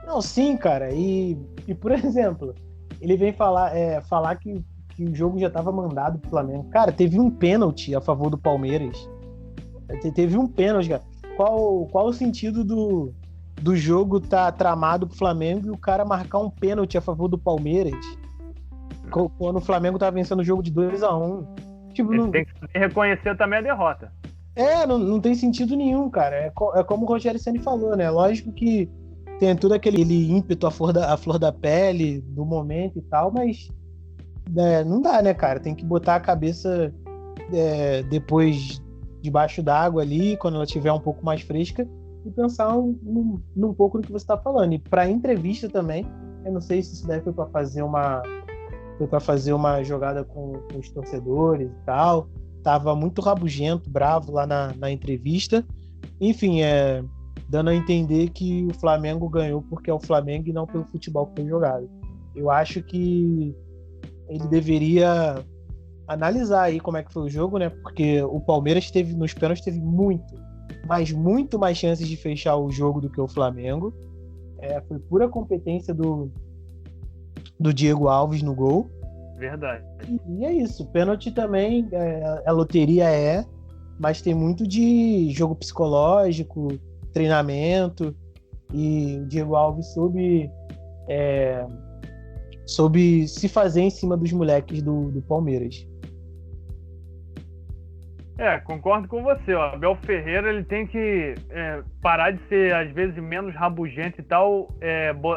Não, sim, cara, e por exemplo, ele vem falar que o jogo já estava mandado pro Flamengo. Cara, teve um pênalti a favor do Palmeiras. Teve um pênalti, cara. Qual o sentido do jogo tá tramado pro Flamengo e o cara marcar um pênalti a favor do Palmeiras quando o Flamengo tá vencendo o jogo de 2-1? Tipo, ele tem que reconhecer também a derrota. Não tem sentido nenhum, cara. É como o Rogério Ceni falou, né? Lógico que tem todo aquele ímpeto à flor da pele, do momento e tal, mas não dá, né, cara? Tem que botar a cabeça depois debaixo d'água ali, quando ela estiver um pouco mais fresca, e pensar num pouco do que você está falando. E para entrevista também, eu não sei se isso daí foi para fazer uma jogada com os torcedores e tal. Tava muito rabugento, bravo lá na entrevista. Enfim, dando a entender que o Flamengo ganhou porque é o Flamengo e não pelo futebol que foi jogado. Eu acho que ele deveria analisar aí como é que foi o jogo, né? Porque o Palmeiras nos pênaltis teve muito mais chances de fechar o jogo do que o Flamengo. Foi pura competência do Diego Alves no gol. Verdade. E é isso. Pênalti também, a loteria mas tem muito de jogo psicológico, treinamento, e o Diego Alves soube se fazer em cima dos moleques do Palmeiras. Concordo com você. Ó. Abel Ferreira, ele tem que parar de ser, às vezes, menos rabugento e tal,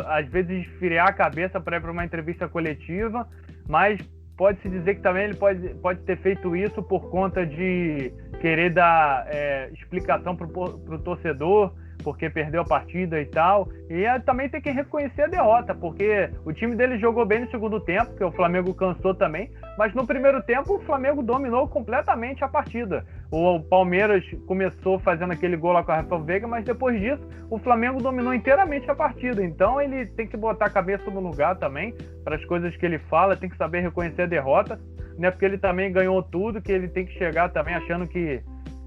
às vezes esfriar a cabeça para ir para uma entrevista coletiva, mas pode-se dizer que também ele pode ter feito isso por conta de querer dar explicação para o torcedor, porque perdeu a partida e tal. E também tem que reconhecer a derrota, porque o time dele jogou bem no segundo tempo, porque o Flamengo cansou também, mas no primeiro tempo o Flamengo dominou completamente a partida. O Palmeiras começou fazendo aquele gol lá com a Rafael Veiga, mas depois disso o Flamengo dominou inteiramente a partida. Então ele tem que botar a cabeça no lugar também, para as coisas que ele fala, tem que saber reconhecer a derrota, né? Porque ele também ganhou tudo, que ele tem que chegar também achando que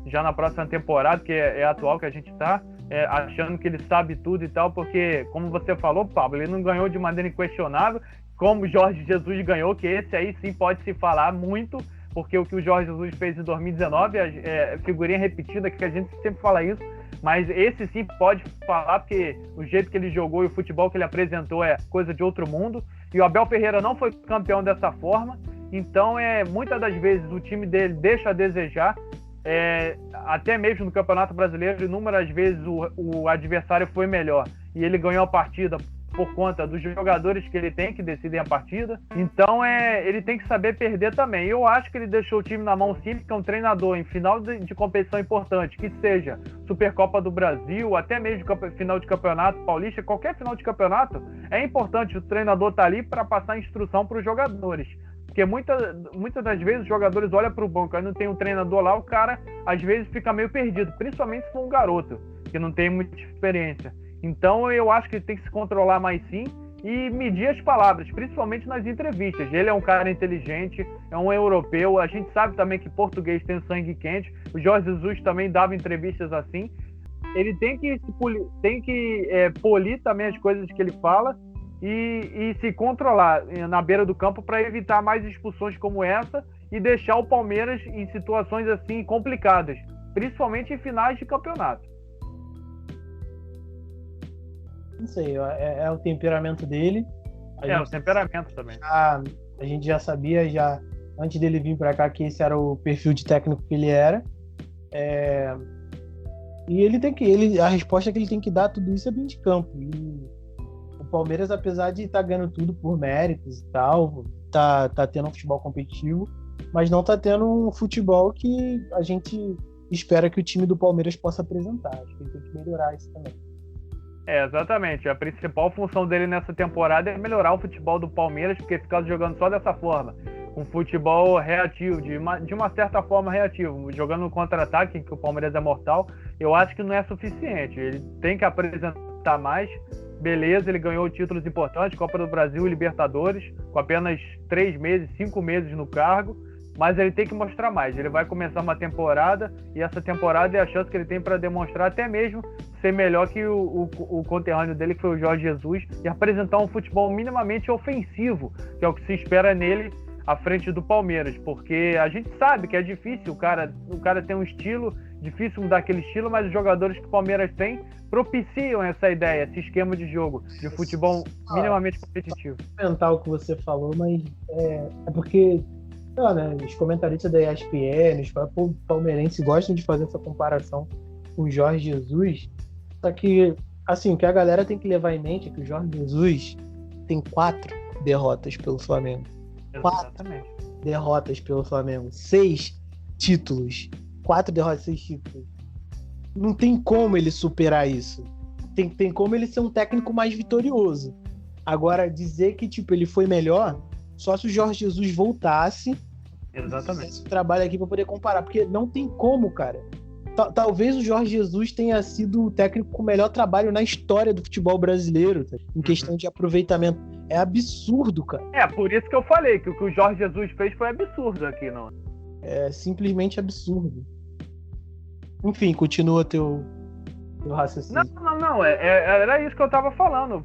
já na próxima temporada, que é a atual que a gente está, achando que ele sabe tudo e tal, porque, como você falou, Pablo, ele não ganhou de maneira inquestionável, como o Jorge Jesus ganhou, que esse aí sim pode se falar muito, porque o que o Jorge Jesus fez em 2019 é figurinha repetida, que a gente sempre fala isso, mas esse sim pode falar, porque o jeito que ele jogou e o futebol que ele apresentou é coisa de outro mundo, e o Abel Ferreira não foi campeão dessa forma, então muitas das vezes o time dele deixa a desejar, até mesmo no Campeonato Brasileiro, inúmeras vezes o adversário foi melhor e ele ganhou a partida por conta dos jogadores que ele tem, que decidem a partida. Então ele tem que saber perder também. Eu acho que ele deixou o time na mão sim, porque é um treinador em final de competição importante, que seja Supercopa do Brasil, até mesmo final de campeonato paulista, qualquer final de campeonato, é importante o treinador estar ali para passar instrução para os jogadores. Porque muitas das vezes os jogadores olham para o banco, aí não tem um treinador lá, o cara às vezes fica meio perdido, principalmente se for um garoto, que não tem muita experiência. Então eu acho que ele tem que se controlar mais sim e medir as palavras, principalmente nas entrevistas. Ele é um cara inteligente, é um europeu, a gente sabe também que português tem sangue quente, o Jorge Jesus também dava entrevistas assim. Ele tem que polir também as coisas que ele fala, e se controlar na beira do campo para evitar mais expulsões como essa e deixar o Palmeiras em situações assim complicadas, principalmente em finais de campeonato. Não sei, é o temperamento dele. O temperamento também. A gente já sabia, antes dele vir para cá, que esse era o perfil de técnico que ele era. E a resposta que ele tem que dar tudo isso é dentro de campo. E o Palmeiras, apesar de estar ganhando tudo por méritos e tal, tá tendo um futebol competitivo, mas não tá tendo um futebol que a gente espera que o time do Palmeiras possa apresentar. Acho que ele tem que melhorar isso também. Exatamente. A principal função dele nessa temporada é melhorar o futebol do Palmeiras, porque ficar jogando só dessa forma, com futebol reativo, de uma certa forma reativo, jogando no contra-ataque, que o Palmeiras é mortal, eu acho que não é suficiente. Ele tem que apresentar mais. Beleza, ele ganhou títulos importantes, Copa do Brasil e Libertadores, com apenas 5 meses no cargo, mas ele tem que mostrar mais. Ele vai começar uma temporada, e essa temporada é a chance que ele tem para demonstrar, até mesmo ser melhor que o conterrâneo dele, que foi o Jorge Jesus, e apresentar um futebol minimamente ofensivo, que é o que se espera nele à frente do Palmeiras, porque a gente sabe que é difícil, o cara tem um estilo, difícil mudar aquele estilo, mas os jogadores que o Palmeiras tem propiciam essa ideia, esse esquema de jogo, de futebol minimamente competitivo. Vou comentar o que você falou, mas é porque os comentaristas da ESPN, os palmeirenses gostam de fazer essa comparação com o Jorge Jesus, só que, assim, o que a galera tem que levar em mente é que o Jorge Jesus tem 4 derrotas pelo Flamengo. Exatamente. 4 derrotas pelo Flamengo. 6 títulos. 4 derrotas, 6 títulos. Não tem como ele superar isso. Tem como ele ser um técnico mais vitorioso. Agora, dizer que ele foi melhor, só se o Jorge Jesus voltasse. Exatamente. Esse trabalho aqui para poder comparar. Porque não tem como, cara. Talvez o Jorge Jesus tenha sido o técnico com o melhor trabalho na história do futebol brasileiro, em questão de aproveitamento. É absurdo, cara. Por isso que eu falei que o que o Jorge Jesus fez foi absurdo aqui, não? É simplesmente absurdo. Enfim, continua teu do raciocínio. Não. Era isso que eu tava falando.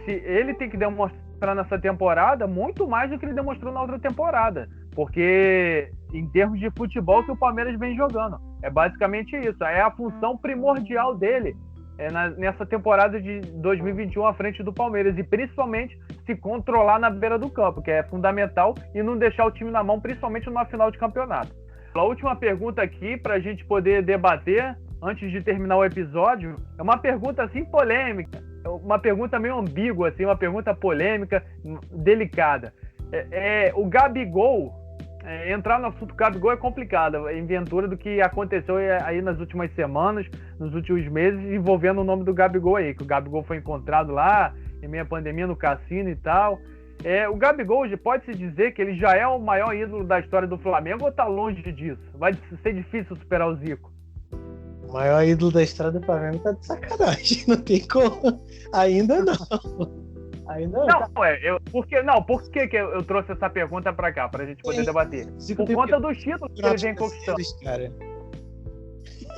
Se ele tem que demonstrar nessa temporada muito mais do que ele demonstrou na outra temporada. Porque, em termos de futebol, que o Palmeiras vem jogando. É basicamente isso. É a função primordial dele nessa temporada de 2021 à frente do Palmeiras. E, principalmente, se controlar na beira do campo, que é fundamental, e não deixar o time na mão, principalmente numa final de campeonato. A última pergunta aqui, para a gente poder debater, antes de terminar o episódio, é uma pergunta assim polêmica, uma pergunta meio ambígua, assim, uma pergunta polêmica, delicada. O Gabigol, entrar no assunto Gabigol é complicado, é inventura do que aconteceu aí nas últimas semanas, nos últimos meses, envolvendo o nome do Gabigol aí, que o Gabigol foi encontrado lá, em meio à pandemia, no cassino e tal. O Gabigol, pode-se dizer que ele já é o maior ídolo da história do Flamengo ou tá longe disso? Vai ser difícil superar o Zico? O maior ídolo da história do Flamengo tá de sacanagem, não tem como. Ainda não. Por que eu trouxe essa pergunta pra cá, pra gente poder debater? Por conta dos títulos que ele vem conquistando. Cara.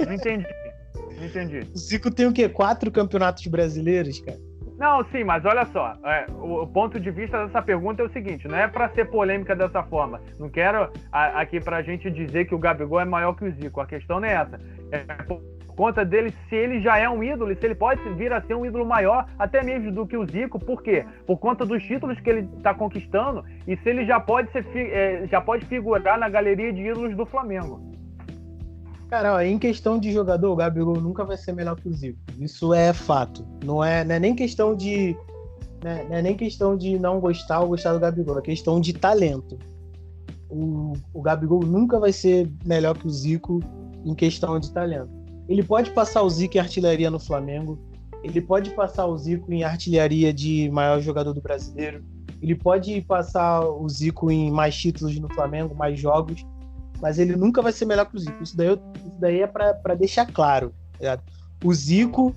Não entendi. O Zico tem o quê? 4 campeonatos brasileiros, cara? Não, sim, mas olha só, o ponto de vista dessa pergunta é o seguinte, não é para ser polêmica dessa forma, não quero aqui pra gente dizer que o Gabigol é maior que o Zico, a questão não é essa, é por conta dele, se ele já é um ídolo, se ele pode vir a ser um ídolo maior, até mesmo do que o Zico, por quê? Por conta dos títulos que ele está conquistando, e se ele já pode figurar na galeria de ídolos do Flamengo. Cara, ó, em questão de jogador, o Gabigol nunca vai ser melhor que o Zico. Isso é fato. Não é nem questão de não é nem questão de não gostar ou gostar do Gabigol, é questão de talento. O Gabigol nunca vai ser melhor que o Zico em questão de talento. Ele pode passar o Zico em artilharia no Flamengo, ele pode passar o Zico em artilharia de maior jogador do brasileiro, ele pode passar o Zico em mais títulos no Flamengo, mais jogos, mas ele nunca vai ser melhor que o Zico. Isso daí é para deixar claro. Tá? O Zico,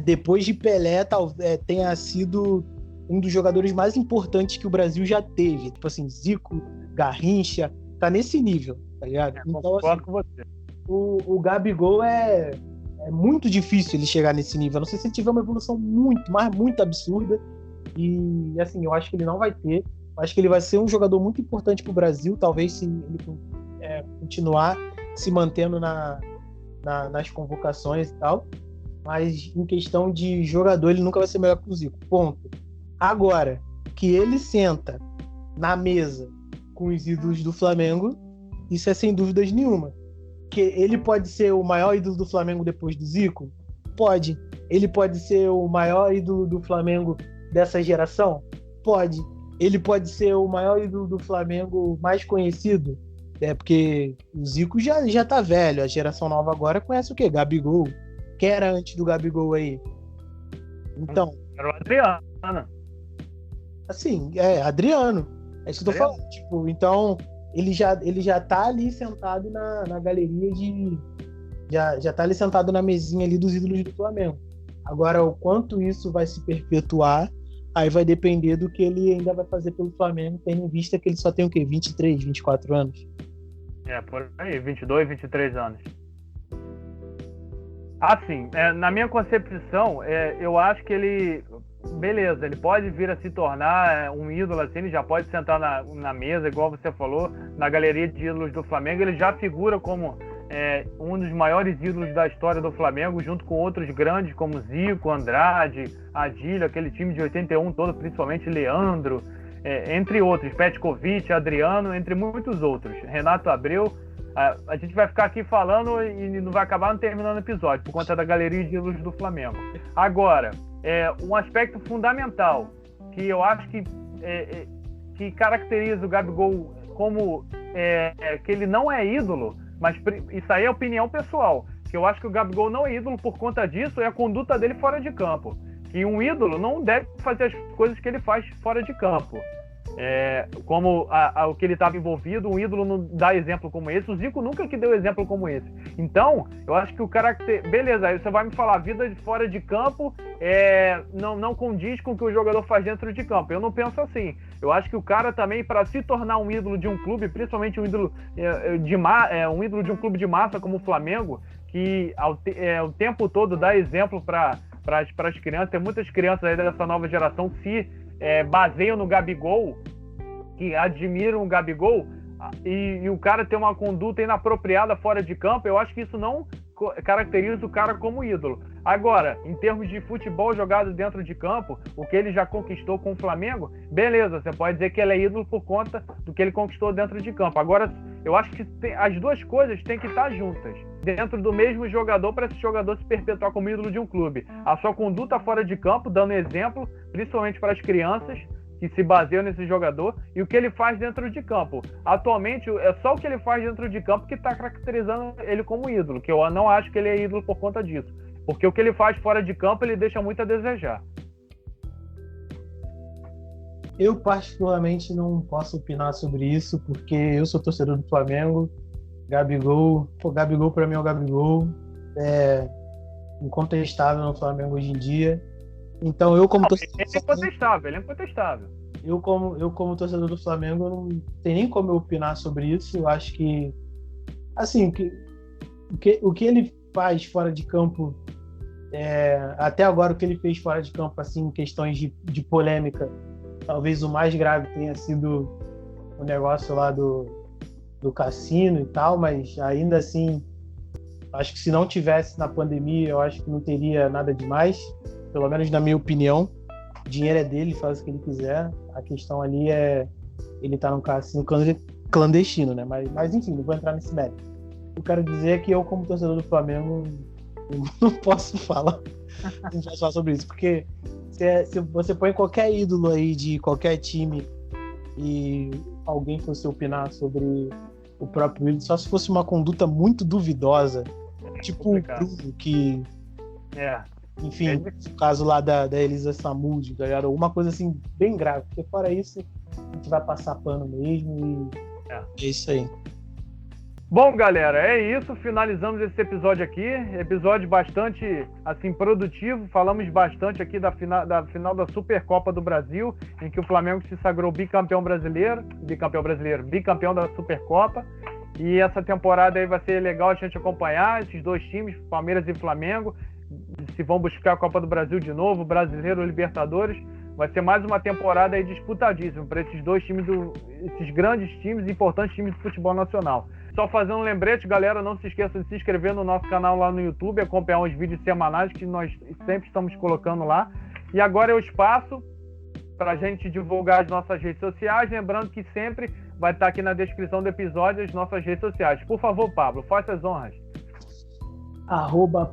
depois de Pelé, tenha sido um dos jogadores mais importantes que o Brasil já teve. Tipo assim, Zico, Garrincha, tá nesse nível, tá ligado? Então, assim, com você. O Gabigol é muito difícil ele chegar nesse nível. A não sei se ele tiver uma evolução muito absurda. E, assim, eu acho que ele não vai ter. Eu acho que ele vai ser um jogador muito importante pro Brasil, talvez se ele continuar se mantendo nas convocações e tal, mas em questão de jogador ele nunca vai ser melhor que o Zico, ponto. Agora, que ele senta na mesa com os ídolos do Flamengo, isso é sem dúvidas nenhuma. Que ele pode ser o maior ídolo do Flamengo depois do Zico? Pode. Ele pode ser o maior ídolo do Flamengo dessa geração? Pode. Ele pode ser o maior ídolo do Flamengo mais conhecido? Porque o Zico já tá velho, a geração nova agora conhece o quê? Gabigol. Quem era antes do Gabigol aí? Então... Era o Adriano. Assim, Adriano. É isso que eu tô falando. Tipo, então, ele já tá ali sentado na galeria de... Já tá ali sentado na mesinha ali dos ídolos do Flamengo. Agora, o quanto isso vai se perpetuar, aí vai depender do que ele ainda vai fazer pelo Flamengo, tendo em vista que ele só tem o quê? 23, 24 anos? Por aí, 22, 23 anos. Assim, na minha concepção, eu acho que ele... Beleza, ele pode vir a se tornar um ídolo, assim, ele já pode sentar na mesa, igual você falou, na galeria de ídolos do Flamengo, ele já figura como um dos maiores ídolos da história do Flamengo, junto com outros grandes como Zico, Andrade, Adílio, aquele time de 81 todo, principalmente Leandro, entre outros, Petkovic, Adriano, entre muitos outros, Renato Abreu. A gente vai ficar aqui falando e não vai acabar não terminando o episódio, por conta da galeria de ídolos do Flamengo. Agora, um aspecto fundamental, que eu acho que caracteriza o Gabigol como que ele não é ídolo, mas isso aí é opinião pessoal, que eu acho que o Gabigol não é ídolo por conta disso, é a conduta dele fora de campo. Que um ídolo não deve fazer as coisas que ele faz fora de campo. Como o que ele estava envolvido, um ídolo não dá exemplo como esse. O Zico nunca que deu exemplo como esse. Então, eu acho que o caráter... Beleza, aí você vai me falar, a vida de fora de campo não condiz com o que o jogador faz dentro de campo. Eu não penso assim. Eu acho que o cara também, para se tornar um ídolo de um clube, principalmente um ídolo um ídolo de um clube de massa como o Flamengo, que o tempo todo dá exemplo para as crianças. Tem muitas crianças aí dessa nova geração se baseiam no Gabigol, que admiram o Gabigol, e o cara tem uma conduta inapropriada fora de campo. Eu acho que isso não caracteriza o cara como ídolo. Agora, em termos de futebol jogado dentro de campo, o que ele já conquistou com o Flamengo, beleza, você pode dizer que ele é ídolo por conta do que ele conquistou dentro de campo. Agora, eu acho que as duas coisas têm que estar juntas, dentro do mesmo jogador, para esse jogador se perpetuar como ídolo de um clube. A sua conduta fora de campo, dando exemplo, principalmente para as crianças, que se baseiam nesse jogador, e o que ele faz dentro de campo. Atualmente, é só o que ele faz dentro de campo que está caracterizando ele como ídolo, que eu não acho que ele é ídolo por conta disso. Porque o que ele faz fora de campo, ele deixa muito a desejar. Eu, particularmente, não posso opinar sobre isso, porque eu sou torcedor do Flamengo. Gabigol para mim é o Gabigol. É incontestável no Flamengo hoje em dia. Então, eu como torcedor ele é incontestável. Eu como torcedor do Flamengo, não tem nem como eu opinar sobre isso. Eu acho que, assim, o que ele faz fora de campo, até agora o que ele fez fora de campo, assim, em questões de polêmica, talvez o mais grave tenha sido o negócio lá do cassino e tal, mas ainda assim, acho que se não tivesse na pandemia, eu acho que não teria nada demais, pelo menos na minha opinião. O dinheiro é dele, faz o que ele quiser. A questão ali é ele tá num cassino clandestino, né? Mas enfim, não vou entrar nesse mérito. O que eu quero dizer é que eu, como torcedor do Flamengo, não posso falar sobre isso, porque se você põe qualquer ídolo aí de qualquer time e alguém fosse opinar sobre o próprio ídolo, só se fosse uma conduta muito duvidosa, tipo o Bruno, que enfim, o caso lá da Elisa Samúdio, galera, alguma coisa assim bem grave, porque fora isso a gente vai passar pano mesmo e é isso aí. Bom, galera, é isso. Finalizamos esse episódio aqui. Episódio bastante, assim, produtivo. Falamos bastante aqui da final da Supercopa do Brasil, em que o Flamengo se sagrou bicampeão da Supercopa. E essa temporada aí vai ser legal a gente acompanhar esses dois times, Palmeiras e Flamengo, se vão buscar a Copa do Brasil de novo, Brasileiro ou Libertadores. Vai ser mais uma temporada aí disputadíssima para esses dois times, esses grandes times, importantes times de futebol nacional. Só fazendo um lembrete, galera, não se esqueça de se inscrever no nosso canal lá no YouTube, acompanhar os vídeos semanais que nós sempre estamos colocando lá. E agora é o espaço para a gente divulgar as nossas redes sociais, lembrando que sempre vai estar aqui na descrição do episódio as nossas redes sociais. Por favor, Pablo, faça as honras.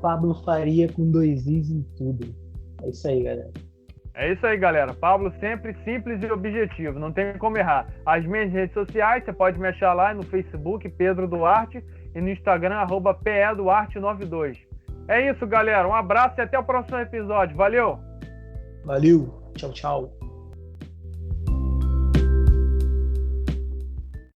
@Pablo Faria com 2 Is em tudo. É isso aí, galera. É isso aí, galera. Pablo sempre simples e objetivo, não tem como errar. As minhas redes sociais, você pode me achar lá no Facebook, Pedro Duarte, e no Instagram, @PEDuarte92. É isso, galera. Um abraço e até o próximo episódio. Valeu! Valeu! Tchau, tchau!